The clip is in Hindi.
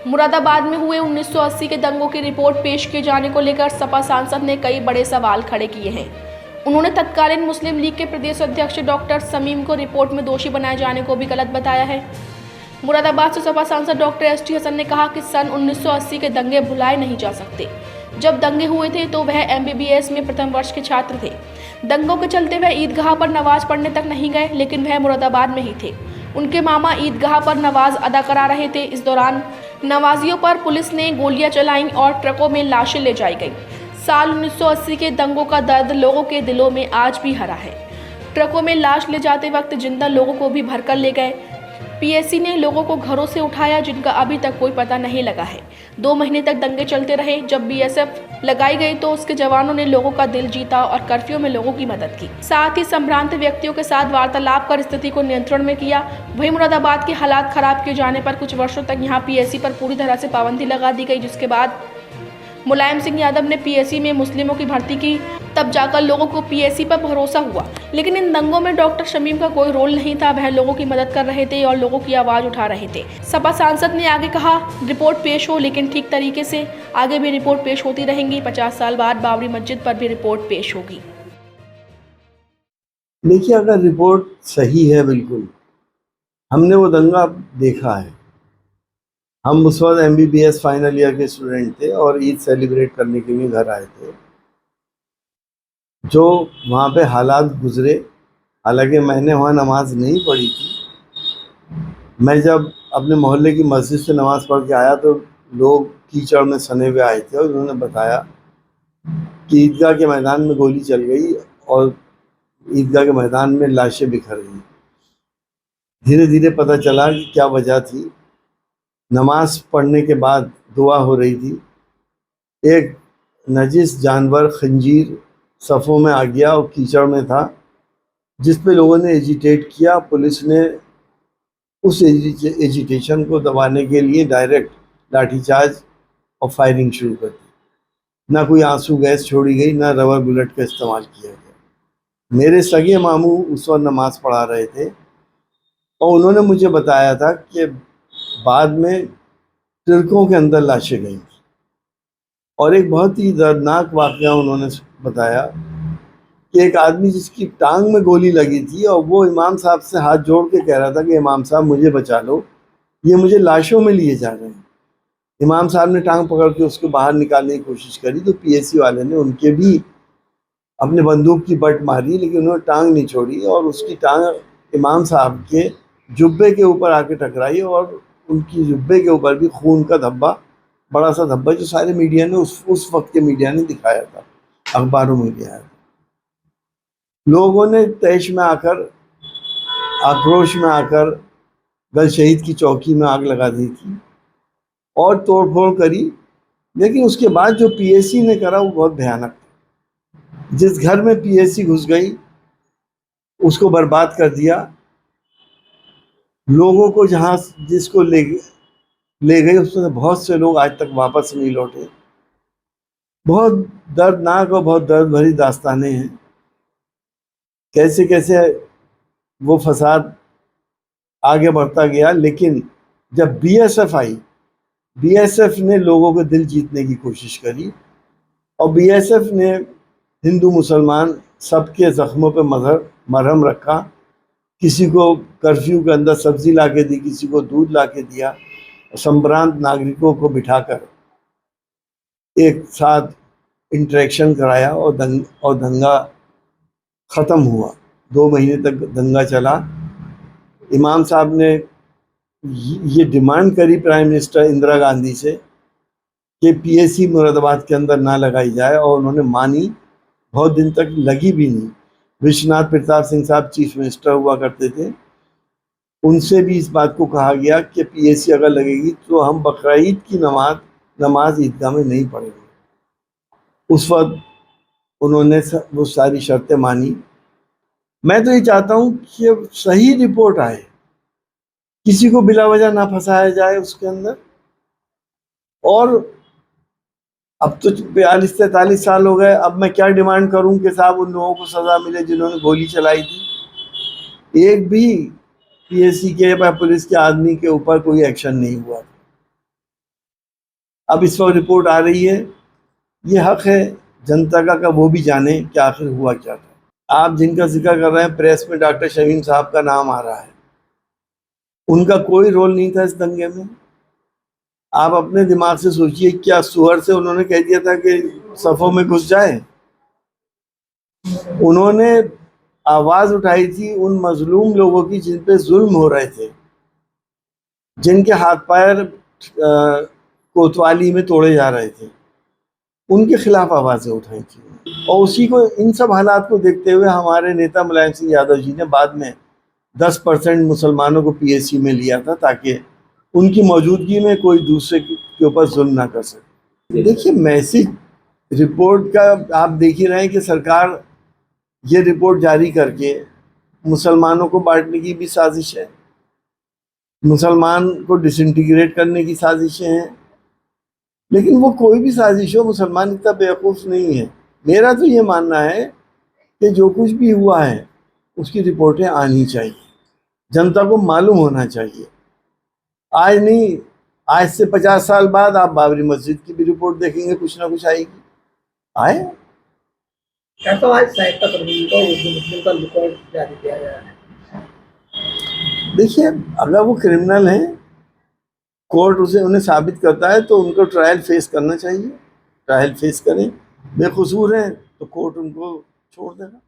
मुरादाबाद में हुए 1980 के दंगों की रिपोर्ट पेश किए जाने को लेकर सपा सांसद ने कई बड़े सवाल खड़े किए हैं। उन्होंने तत्कालीन मुस्लिम लीग के प्रदेश अध्यक्ष डॉक्टर शमीम को रिपोर्ट में दोषी बनाए जाने को भी गलत बताया है। मुरादाबाद से सपा सांसद डॉक्टर एस टी हसन ने कहा कि सन 1980 के दंगे भुलाए नहीं जा सकते। जब दंगे हुए थे तो वह MBBS में प्रथम वर्ष के छात्र थे। दंगों के चलते वह ईदगाह पर नमाज पढ़ने तक नहीं गए, लेकिन वह मुरादाबाद में ही थे। उनके मामा ईदगाह पर नमाज अदा करा रहे थे। इस दौरान नमाजियों पर पुलिस ने गोलियां चलाईं और ट्रकों में लाशें ले जाई गईं। साल 1980 के दंगों का दर्द लोगों के दिलों में आज भी हरा है। ट्रकों में लाश ले जाते वक्त जिंदा लोगों को भी भरकर ले गए। PSC ने लोगों को घरों से उठाया, जिनका अभी तक कोई पता नहीं लगा है। 2 महीने तक दंगे चलते रहे। जब BSF लगाई गई तो उसके जवानों ने लोगों का दिल जीता और कर्फ्यू में लोगों की मदद की। साथ ही संभ्रांत व्यक्तियों के साथ वार्तालाप कर स्थिति को नियंत्रण में किया। वहीं मुरादाबाद के हालात खराब किए जाने पर कुछ वर्षों तक यहां PSC पर पूरी तरह से पाबंदी लगा दी गई, जिसके बाद मुलायम सिंह यादव ने PSC में मुस्लिमों की भर्ती की। तब जाकर लोगों को PSC पर भरोसा हुआ। लेकिन इन दंगों में डॉक्टर शमीम का कोई रोल नहीं था। वह लोगों की मदद कर रहे थे और लोगों की आवाज उठा रहे थे। सपा सांसद ने आगे कहा, रिपोर्ट पेश हो, लेकिन ठीक तरीके से। आगे भी रिपोर्ट पेश होती रहेंगी। 50 साल बाद बाबरी मस्जिद पर भी रिपोर्ट पेश होगी। देखिए, अगर रिपोर्ट सही है, बिल्कुल हमने वो दंगा देखा है। हम उस वक्त MBBS फाइनल ईयर के स्टूडेंट थे और ईद सेलिब्रेट करने के लिए घर आए थे। जो वहाँ पे हालात गुजरे, हालांकि मैंने वहाँ नमाज नहीं पढ़ी थी। मैं जब अपने मोहल्ले की मस्जिद से नमाज पढ़ के आया तो लोग कीचड़ में सने हुए आए थे और उन्होंने बताया कि ईदगाह के मैदान में गोली चल गई और ईदगाह के मैदान में लाशें बिखर गई। धीरे धीरे पता चला कि क्या वजह थी। नमाज पढ़ने के बाद दुआ हो रही थी। एक नजिस जानवर खंजीर सफ़ों में आ गया और कीचड़ में था, जिस पे लोगों ने एजिटेट किया। पुलिस ने उस एजिटेशन को दबाने के लिए डायरेक्ट लाठीचार्ज और फायरिंग शुरू कर दी। ना कोई आंसू गैस छोड़ी गई, ना रबर बुलेट का इस्तेमाल किया गया। मेरे सगे मामू उस वक्त नमाज पढ़ा रहे थे और उन्होंने मुझे बताया था कि बाद में ट्रकों के अंदर लाशें गई। और एक बहुत ही दर्दनाक वाक़या उन्होंने बताया कि एक आदमी जिसकी टांग में गोली लगी थी और वो इमाम साहब से हाथ जोड़ के कह रहा था कि इमाम साहब मुझे बचा लो, ये मुझे लाशों में लिए जा रहे हैं। इमाम साहब ने टांग पकड़ के उसको बाहर निकालने की कोशिश करी तो PSC वाले ने उनके भी अपने बंदूक की बट मारी, लेकिन उन्होंने टांग नहीं छोड़ी और उसकी टांग इमाम साहब के जुब्बे के ऊपर आके टकराई और उनकी जुब्बे के ऊपर भी खून का धब्बा, बड़ा सा धब्बा, जो सारे मीडिया ने उस वक्त के मीडिया ने दिखाया था, अखबारों में भी आया था। लोगों ने तैश में आकर, आक्रोश में आकर गल शहीद की चौकी में आग लगा दी थी और तोड़फोड़ करी। लेकिन उसके बाद जो PSC ने करा वो बहुत भयानक था। जिस घर में PSC घुस गई उसको बर्बाद कर दिया। लोगों को जहाँ जिसको ले गए उसमें बहुत से लोग आज तक वापस नहीं लौटे। बहुत दर्दनाक और बहुत दर्द भरी दास्तानें हैं। कैसे कैसे वो फसाद आगे बढ़ता गया। लेकिन जब BSF आई, BSF ने लोगों के दिल जीतने की कोशिश करी और BSF ने हिंदू मुसलमान सबके ज़ख्मों पे मरहम रखा। किसी को कर्फ्यू के अंदर सब्ज़ी ला के दी, किसी को दूध ला के दिया। संभ्रांत नागरिकों को बिठाकर एक साथ इंटरेक्शन कराया और दंगा ख़त्म हुआ। 2 महीने तक दंगा चला। इमाम साहब ने ये डिमांड करी प्राइम मिनिस्टर इंदिरा गांधी से कि PSC मुरादाबाद के अंदर ना लगाई जाए और उन्होंने मानी। बहुत दिन तक लगी भी नहीं। विश्वनाथ प्रताप सिंह साहब चीफ मिनिस्टर हुआ करते थे, उनसे भी इस बात को कहा गया कि PSC अगर लगेगी तो हम बकरीद की नमाज ईदगाह में नहीं पढ़ेंगे। उस वक्त उन्होंने वो सारी शर्तें मानी। मैं तो ये चाहता हूँ कि सही रिपोर्ट आए, किसी को बिला वजह ना फंसाया जाए उसके अंदर। और अब तो 42-43 साल हो गए, अब मैं क्या डिमांड करूं कि साहब उन लोगों को सज़ा मिले जिन्होंने गोली चलाई थी। एक भी PSC के या पुलिस के आदमी के ऊपर कोई एक्शन नहीं हुआ। अब इस वक्त रिपोर्ट आ रही है, ये हक है जनता का वो भी जाने कि आखिर हुआ क्या था। आप जिनका जिक्र कर रहे हैं, प्रेस में डॉक्टर शमीम साहब का नाम आ रहा है, उनका कोई रोल नहीं था इस दंगे में। आप अपने दिमाग से सोचिए, क्या सुअर से उन्होंने कह दिया था कि सफ़ों में घुस जाए? उन्होंने आवाज उठाई थी उन मजलूम लोगों की जिन पे जुल्म हो रहे थे, जिनके हाथ पैर कोतवाली में तोड़े जा रहे थे, उनके खिलाफ आवाजें उठाई थी। और उसी को, इन सब हालात को देखते हुए हमारे नेता मुलायम सिंह यादव जी ने बाद में 10% मुसलमानों को पीएससी में लिया था, ताकि उनकी मौजूदगी में कोई दूसरे के ऊपर जुल्म ना कर सके। देखिए, मैसेज रिपोर्ट का आप देख ही रहे हैं कि सरकार ये रिपोर्ट जारी करके मुसलमानों को बांटने की भी साजिश है, मुसलमान को डिसइंटीग्रेट करने की साजिशें हैं। लेकिन वो कोई भी साजिश हो, मुसलमान इतना बेवकूफ़ नहीं है। मेरा तो ये मानना है कि जो कुछ भी हुआ है उसकी रिपोर्टें आनी चाहिए, जनता को मालूम होना चाहिए। आज नहीं, आज से 50 साल बाद आप बाबरी मस्जिद की भी रिपोर्ट देखेंगे, कुछ ना कुछ आएगी। आए तो आज सहायता कर्मी को उर्दू मुस्लिम का लुकआउट जारी किया गया है। देखिए, अगर वो क्रिमिनल हैं, कोर्ट उन्हें साबित करता है तो उनको ट्रायल फेस करना चाहिए। ट्रायल फेस करें, बेकसूर हैं तो कोर्ट उनको छोड़ देगा।